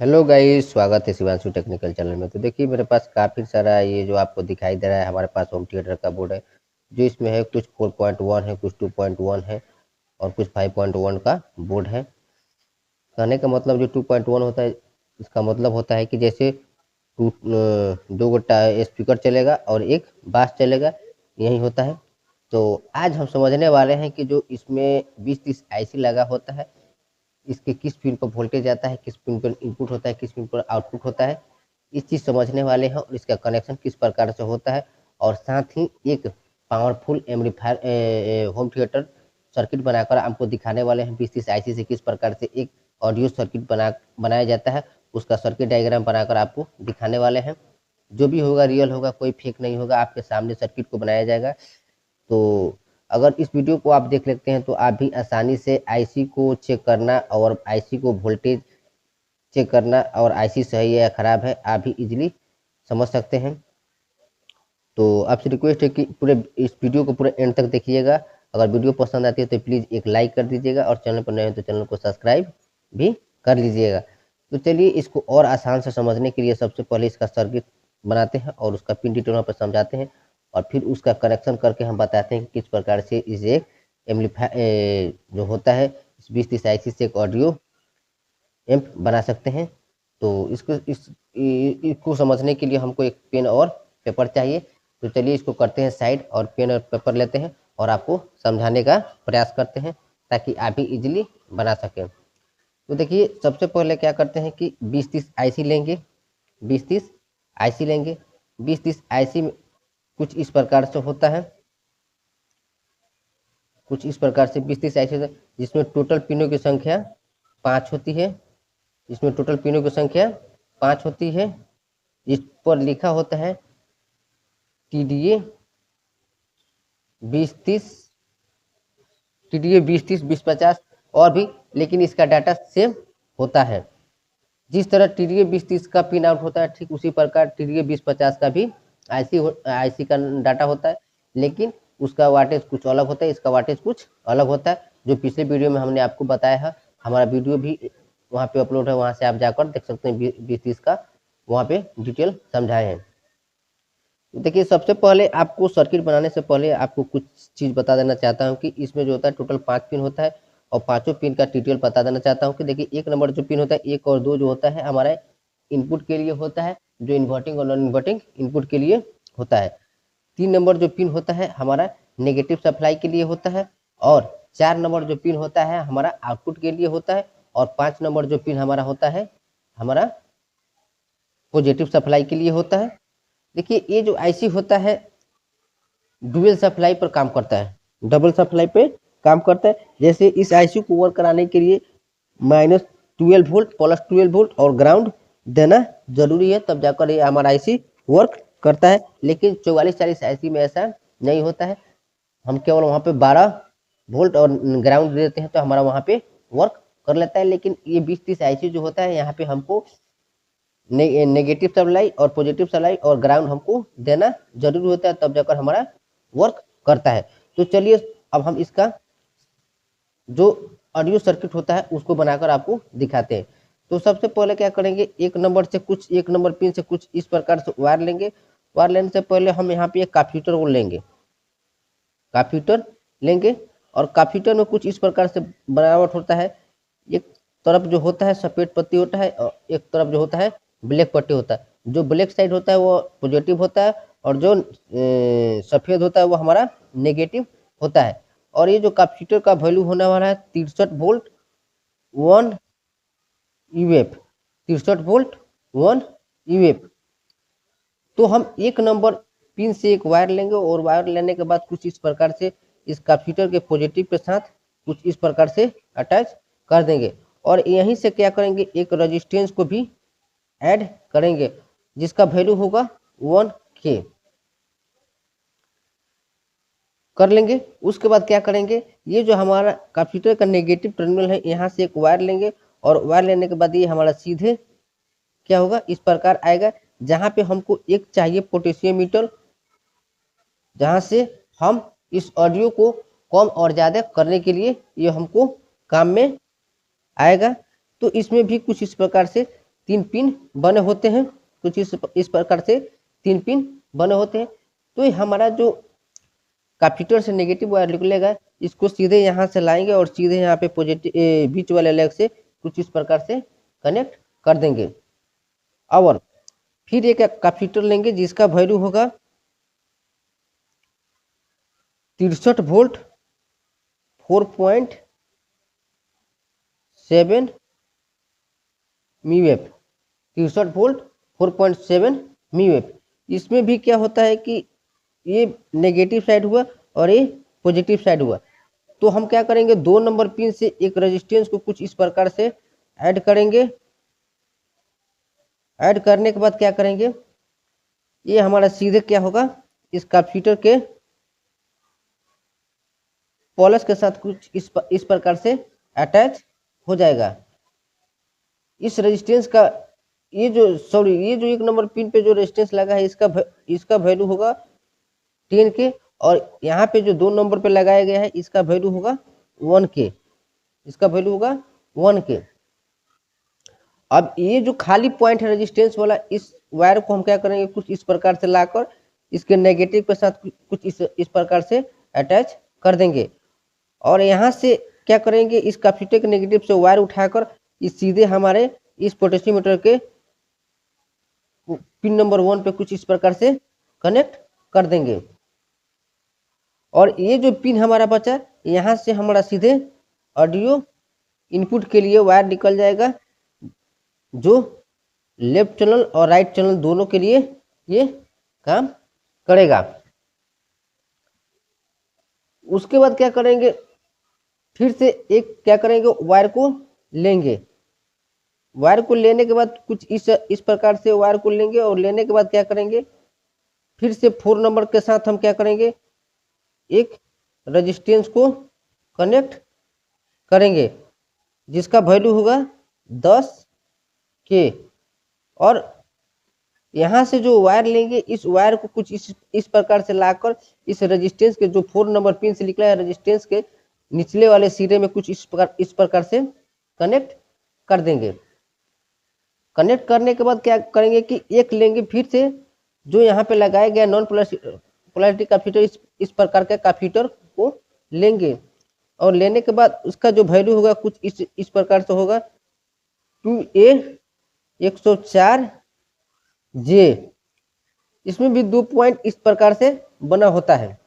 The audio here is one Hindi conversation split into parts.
हेलो गाइस, स्वागत है शिवांशु टेक्निकल चैनल में। तो देखिए मेरे पास काफ़ी सारा ये जो आपको दिखाई दे रहा है हमारे पास होम थिएटर का बोर्ड है। जो इसमें है कुछ 4.1 है, कुछ 2.1 है और कुछ 5.1 का बोर्ड है। कहने का मतलब जो 2.1 होता है इसका मतलब होता है कि जैसे दो गोटा स्पीकर चलेगा और एक बास चलेगा, यही होता है। तो आज हम समझने वाले हैं कि जो इसमें 20-30 आईसी लगा होता है, इसके किस पिन पर वोल्टेज आता है, किस पिन पर इनपुट होता है, किस पिन पर आउटपुट होता है, इस चीज़ समझने वाले हैं। और इसका कनेक्शन किस प्रकार से होता है और साथ ही एक powerful amplifier home theatre circuit बनाकर आपको दिखाने वाले हैं। 20-30 आईसी से किस प्रकार से एक ऑडियो सर्किट बनाया जाता है, उसका सर्किट डायग्राम बनाकर आपको दिखाने वाले हैं। जो भी होगा रियल होगा, कोई फेक नहीं होगा, आपके सामने सर्किट को बनाया जाएगा। तो अगर इस वीडियो को आप देख लेते हैं तो आप भी आसानी से आईसी को चेक करना और आईसी को वोल्टेज चेक करना और आईसी सही है या ख़राब है आप भी इजीली समझ सकते हैं। तो आपसे रिक्वेस्ट है कि पूरे इस वीडियो को पूरे एंड तक देखिएगा। अगर वीडियो पसंद आती है तो प्लीज़ एक लाइक कर दीजिएगा और चैनल पर नए हैं तो चैनल को सब्सक्राइब भी कर लीजिएगा। तो चलिए इसको और आसान से समझने के लिए सबसे पहले इसका सर्किट बनाते हैं और उसका पिन डिटेल वहाँ पर समझाते हैं और फिर उसका करेक्शन करके हम बताते हैं कि किस प्रकार से इसे एम्पलीफाई जो होता है इस 20-30 आईसी से एक ऑडियो एम्प बना सकते हैं। तो इसको समझने के लिए हमको एक पेन और पेपर चाहिए। तो चलिए इसको करते हैं साइड और पेन और पेपर लेते हैं और आपको समझाने का प्रयास करते हैं ताकि आप भी इजीली बना सकें। तो देखिए सबसे पहले क्या करते हैं कि 20-30 आईसी लेंगे। 20-30 आईसी लेंगे। 20-30 आईसी में कुछ इस प्रकार से होता है, कुछ इस प्रकार से 20-30 आईसी जिसमें टोटल पिनों की संख्या 5 होती है। इसमें टोटल पिनों की संख्या 5 होती है। इस पर लिखा होता है TDA 20-30, TDA 20-30, 20-50 और भी, लेकिन इसका डाटा सेम होता है। जिस तरह TDA 20-30 का पिन आउट होता है ठीक उसी प्रकार TDA 20-50 का भी आईसी का डाटा होता है, लेकिन उसका वाटेज कुछ अलग होता है, इसका वाटेज कुछ अलग होता है। जो पिछले वीडियो में हमने आपको बताया है, हमारा वीडियो भी वहाँ पे अपलोड है, वहाँ से आप जाकर देख सकते हैं। 20-30 का वहाँ पे डिटेल समझाए हैं। देखिए सबसे पहले आपको सर्किट बनाने से पहले आपको कुछ चीज़ बता देना चाहता हूँ कि इसमें जो होता है टोटल 5 पिन होता है और पाँचों पिन का डिटेल बता देना चाहता हूँ कि देखिए 1 नंबर जो पिन होता है, 1 और 2 जो होता है हमारा इनपुट के लिए होता है, जो इन्वर्टिंग और नॉन इन्वर्टिंग इनपुट के लिए होता है। 3 नंबर जो पिन होता है हमारा नेगेटिव सप्लाई के लिए होता है और 4 नंबर जो पिन होता है हमारा आउटपुट के लिए होता है और 5 नंबर जो पिन हमारा होता है हमारा पॉजिटिव सप्लाई के लिए होता है। देखिए ये जो आईसी होता है डुअल सप्लाई पर काम करता है, डबल सप्लाई पे काम करता है। जैसे इस आईसी को वर्क कराने के लिए -12 वोल्ट +12 वोल्ट और ग्राउंड देना जरूरी है, तब जाकर ये हमारा आईसी वर्क करता है। लेकिन 4440 आईसी में ऐसा नहीं होता है, हम केवल वहाँ पे 12 वोल्ट और ग्राउंड देते हैं तो हमारा वहाँ पे वर्क कर लेता है। लेकिन ये 20-30 आईसी जो होता है यहाँ पे हमको नेगेटिव सप्लाई और पॉजिटिव सप्लाई और ग्राउंड हमको देना जरूरी होता है, तब जाकर हमारा वर्क करता है। तो चलिए अब हम इसका जो ऑडियो सर्किट होता है उसको बनाकर आपको दिखाते हैं। तो सबसे पहले क्या करेंगे, एक नंबर पिन से कुछ इस प्रकार से वायर लेंगे। वायर लेने से पहले हम यहाँ पे एक काफीटर को लेंगे, काफीटर लेंगे और काफीटर में कुछ इस प्रकार से बनावट होता है। एक तरफ जो होता है सफेद पट्टी होता है और एक तरफ जो होता है ब्लैक पट्टी होता है। जो ब्लैक साइड होता है वो पॉजिटिव होता है और जो सफ़ेद होता है वो हमारा नेगेटिव होता है। और ये जो कैपेसिटर का वैल्यू होने वाला है 63 वोल्ट 1 यूएफ, 63 वोल्ट 1 यूएफ। तो हम एक नंबर पिन से एक वायर लेंगे और वायर लेने के बाद कुछ इस प्रकार से इस कैपेसिटर के पॉजिटिव के साथ कुछ इस प्रकार से अटैच कर देंगे और यहीं से क्या करेंगे, एक रेजिस्टेंस को भी ऐड करेंगे जिसका वैल्यू होगा 1K कर लेंगे। उसके बाद क्या करेंगे, ये जो हमारा कैपेसिटर का नेगेटिव टर्मिनल है यहाँ से एक वायर लेंगे और वायर लेने के बाद ये हमारा सीधे क्या होगा इस प्रकार आएगा, जहाँ पे हमको एक चाहिए पोटेशियम मीटर, जहाँ से हम इस ऑडियो को कम और ज़्यादा करने के लिए ये हमको काम में आएगा। तो इसमें भी कुछ इस प्रकार से 3 पिन बने होते हैं, कुछ इस प्रकार से 3 पिन बने होते हैं। तो ये हमारा जो कैपेसिटर से नेगेटिव वायर निकलेगा, इसको सीधे यहाँ से लाएंगे और सीधे यहाँ पे पॉजिटिव बीच वाले लेग से कुछ इस प्रकार से कनेक्ट कर देंगे। और फिर एक कैपेसिटर लेंगे जिसका वैल्यू होगा 63 volt 4.7 mu F, 63 volt 4.7 mu F. इसमें भी क्या होता है कि ये नेगेटिव साइड हुआ और ये पॉजिटिव साइड हुआ। तो हम क्या करेंगे, 2 नंबर पिन से एक रेजिस्टेंस को कुछ इस प्रकार से ऐड करेंगे। ऐड करने के बाद क्या करेंगे, ये हमारा सीधे क्या होगा, इस कैपेसिटर के पोलस के साथ कुछ इस प्रकार से अटैच हो जाएगा। इस रेजिस्टेंस का ये जो 1 नंबर पिन पे जो रेजिस्टेंस लगा है इसका वैल्यू होगा 10 के, और यहाँ पे जो 2 नंबर पे लगाया गया है इसका वैल्यू होगा 1 के, इसका वैल्यू होगा 1 के। अब ये जो खाली पॉइंट है रेजिस्टेंस वाला, इस वायर को हम क्या करेंगे, कुछ इस प्रकार से लाकर इसके नेगेटिव के साथ कुछ इस प्रकार से अटैच कर देंगे। और यहाँ से क्या करेंगे, इस कैपेसिटर के नेगेटिव से वायर उठाकर इस सीधे हमारे इस पोटेंशियोमीटर के पिन नंबर 1 पे कुछ इस प्रकार से कनेक्ट कर देंगे। और ये जो पिन हमारा बचा, यहाँ से हमारा सीधे ऑडियो इनपुट के लिए वायर निकल जाएगा, जो लेफ्ट चैनल और राइट चैनल दोनों के लिए ये काम करेगा। उसके बाद क्या करेंगे, फिर से एक क्या करेंगे, वायर को लेंगे। वायर को लेने के बाद कुछ इस प्रकार से वायर को लेंगे, और लेने के बाद क्या करेंगे, फिर से 4 नंबर के साथ हम क्या करेंगे, एक रेजिस्टेंस को कनेक्ट करेंगे जिसका वैल्यू होगा 10 के। और यहाँ से जो वायर लेंगे, इस वायर को कुछ इस प्रकार से लाकर इस रेजिस्टेंस के जो 4 नंबर पिन से निकला है रेजिस्टेंस के निचले वाले सिरे में कुछ इस प्रकार से कनेक्ट कर देंगे। कनेक्ट करने के बाद क्या करेंगे कि एक लेंगे फिर से जो यहाँ पे लगाया गया नॉन पोलैरिटी कैपेसिटर, इस प्रकार के कैपेसिटर को लेंगे। और लेने के बाद उसका जो वैल्यू होगा कुछ इस प्रकार से होगा 2A 104 जे। इसमें भी 2 पॉइंट इस प्रकार से बना होता है।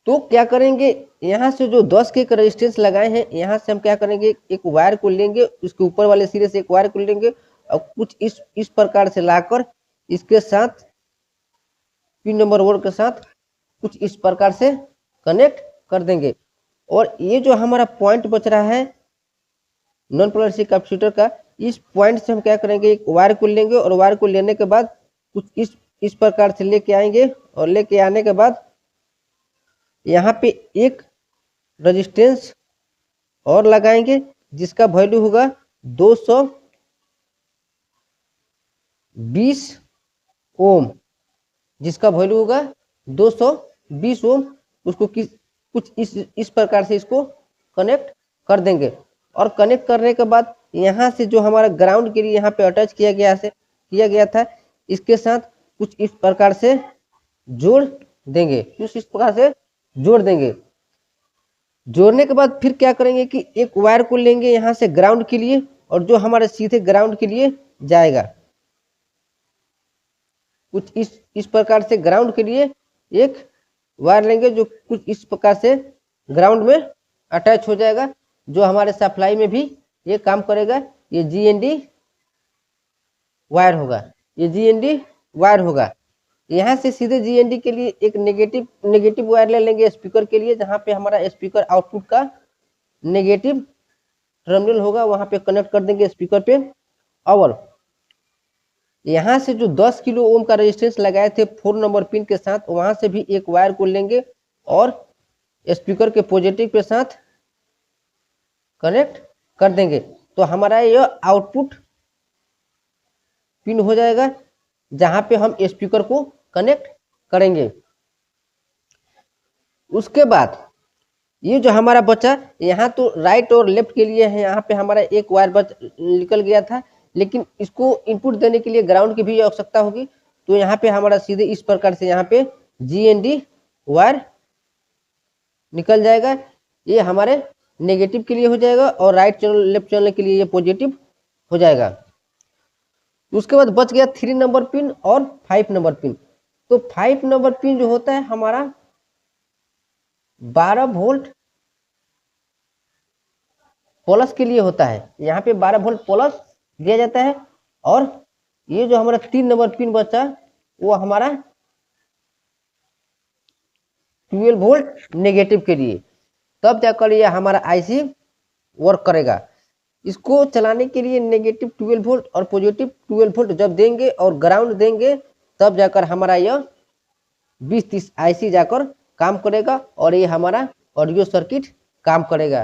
तो क्या करेंगे, यहाँ से जो 10 के रेजिस्टेंस लगाए हैं, यहाँ से हम क्या करेंगे, एक वायर को लेंगे, उसके ऊपर वाले सिरे से एक वायर को लेंगे और कुछ इस प्रकार से लाकर इसके साथ पिन नंबर 1 के साथ कुछ इस प्रकार से कनेक्ट कर देंगे। और ये जो हमारा पॉइंट बच रहा है नॉन पोलैरिटी कैपेसिटर का, इस पॉइंट से हम क्या करेंगे, एक वायर को लेंगे और वायर को लेने के बाद कुछ इस प्रकार से लेके आएंगे। और लेके आने के बाद यहाँ पे एक रेजिस्टेंस और लगाएंगे जिसका वैल्यू होगा 220 ओम, जिसका वैल्यू होगा 220 ओम। उसको कुछ इस प्रकार से इसको कनेक्ट कर देंगे। और कनेक्ट करने के बाद यहाँ से जो हमारा ग्राउंड के लिए यहाँ पे अटैच किया गया था, इसके साथ कुछ इस प्रकार से जोड़ देंगे, कुछ इस प्रकार से जोड़ देंगे। जोड़ने के बाद फिर क्या करेंगे कि एक वायर को लेंगे यहाँ से ग्राउंड के लिए, और जो हमारे सीधे ग्राउंड के लिए जाएगा, कुछ इस प्रकार से ग्राउंड के लिए एक वायर लेंगे जो कुछ इस प्रकार से ग्राउंड में अटैच हो जाएगा, जो हमारे सप्लाई में भी ये काम करेगा। ये GND वायर होगा, ये GND वायर होगा। यहाँ से सीधे GND के लिए एक नेगेटिव वायर ले लेंगे स्पीकर के लिए, जहाँ पे हमारा स्पीकर आउटपुट का नेगेटिव टर्मिनल होगा, वहाँ पे कनेक्ट कर देंगे स्पीकर पे। और यहाँ से जो 10 किलो ओम का रेजिस्टेंस लगाए थे 4 नंबर पिन के साथ, वहाँ से भी एक वायर को लेंगे और स्पीकर के पॉजिटिव के साथ कनेक्ट कर देंगे। तो हमारा यह आउटपुट पिन हो जाएगा, जहाँ पे हम स्पीकर को कनेक्ट करेंगे। उसके बाद ये जो हमारा बचा यहाँ तो राइट और लेफ्ट के लिए है, यहाँ पे हमारा एक वायर निकल गया था, लेकिन इसको इनपुट देने के लिए ग्राउंड की भी आवश्यकता होगी। तो यहाँ पे हमारा सीधे इस प्रकार से यहाँ पे GND वायर निकल जाएगा, ये हमारे नेगेटिव के लिए हो जाएगा और राइट चैनल लेफ्ट चैनल के लिए ये पॉजिटिव हो जाएगा। उसके बाद बच गया 3 नंबर पिन और 5 नंबर पिन। तो 5 नंबर पिन जो होता है हमारा 12 वोल्ट प्लस के लिए होता है, यहाँ पे 12 वोल्ट प्लस दिया जाता है। और ये जो हमारा 3 नंबर पिन बचा वो हमारा 12 वोल्ट नेगेटिव के लिए, तब जाकर ये हमारा IC वर्क करेगा। इसको चलाने के लिए नेगेटिव 12 वोल्ट और पॉजिटिव 12 वोल्ट जब देंगे और ग्राउंड देंगे, तब जाकर हमारा यह 2030 IC जाकर काम करेगा और ये हमारा ऑडियो सर्किट काम करेगा।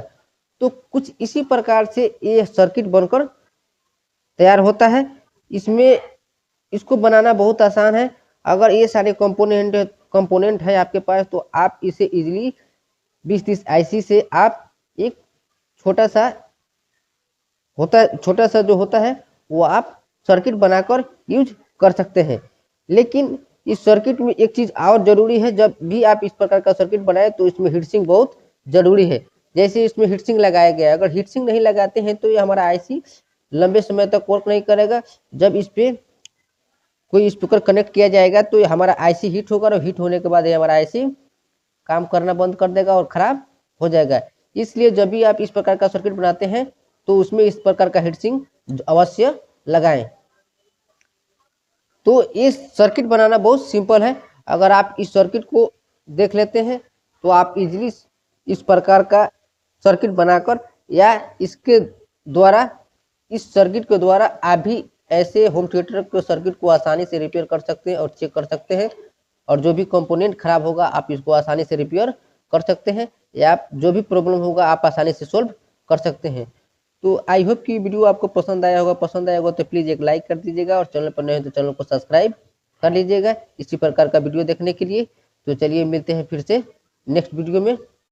तो कुछ इसी प्रकार से ये सर्किट बनकर तैयार होता है। इसमें इसको बनाना बहुत आसान है। अगर ये सारे कंपोनेंट है आपके पास तो आप इसे इजीली 2030 IC से आप एक छोटा सा जो होता है वो आप सर्किट बनाकर यूज कर सकते हैं। लेकिन इस सर्किट में एक चीज़ और जरूरी है, जब भी आप इस प्रकार का सर्किट बनाए तो इसमें हीटसिंक बहुत जरूरी है। जैसे इसमें हीटसिंक लगाया गया है, अगर हीटसिंक नहीं लगाते हैं तो ये हमारा IC लंबे समय तक वर्क नहीं करेगा। जब इस पर कोई स्पीकर कनेक्ट किया जाएगा तो ये हमारा IC हीट होगा और हीट होने के बाद ये हमारा IC काम करना बंद कर देगा और ख़राब हो जाएगा। इसलिए जब भी आप इस प्रकार का सर्किट बनाते हैं तो उसमें इस प्रकार का हीटसिंक अवश्य लगाएं। तो ये सर्किट बनाना बहुत सिंपल है। अगर आप इस सर्किट को देख लेते हैं तो आप इजीली इस प्रकार का सर्किट बनाकर या इसके द्वारा इस सर्किट के द्वारा आप भी ऐसे होम थिएटर के सर्किट को आसानी से रिपेयर कर सकते हैं और चेक कर सकते हैं। और जो भी कंपोनेंट खराब होगा आप इसको आसानी से रिपेयर कर सकते हैं, या आप जो भी प्रॉब्लम होगा आप आसानी से सोल्व कर सकते हैं। तो आई होप कि वीडियो आपको पसंद आया होगा तो प्लीज़ एक लाइक कर दीजिएगा और चैनल पर नए हैं तो चैनल को सब्सक्राइब कर लीजिएगा इसी प्रकार का वीडियो देखने के लिए। तो चलिए मिलते हैं फिर से नेक्स्ट वीडियो में।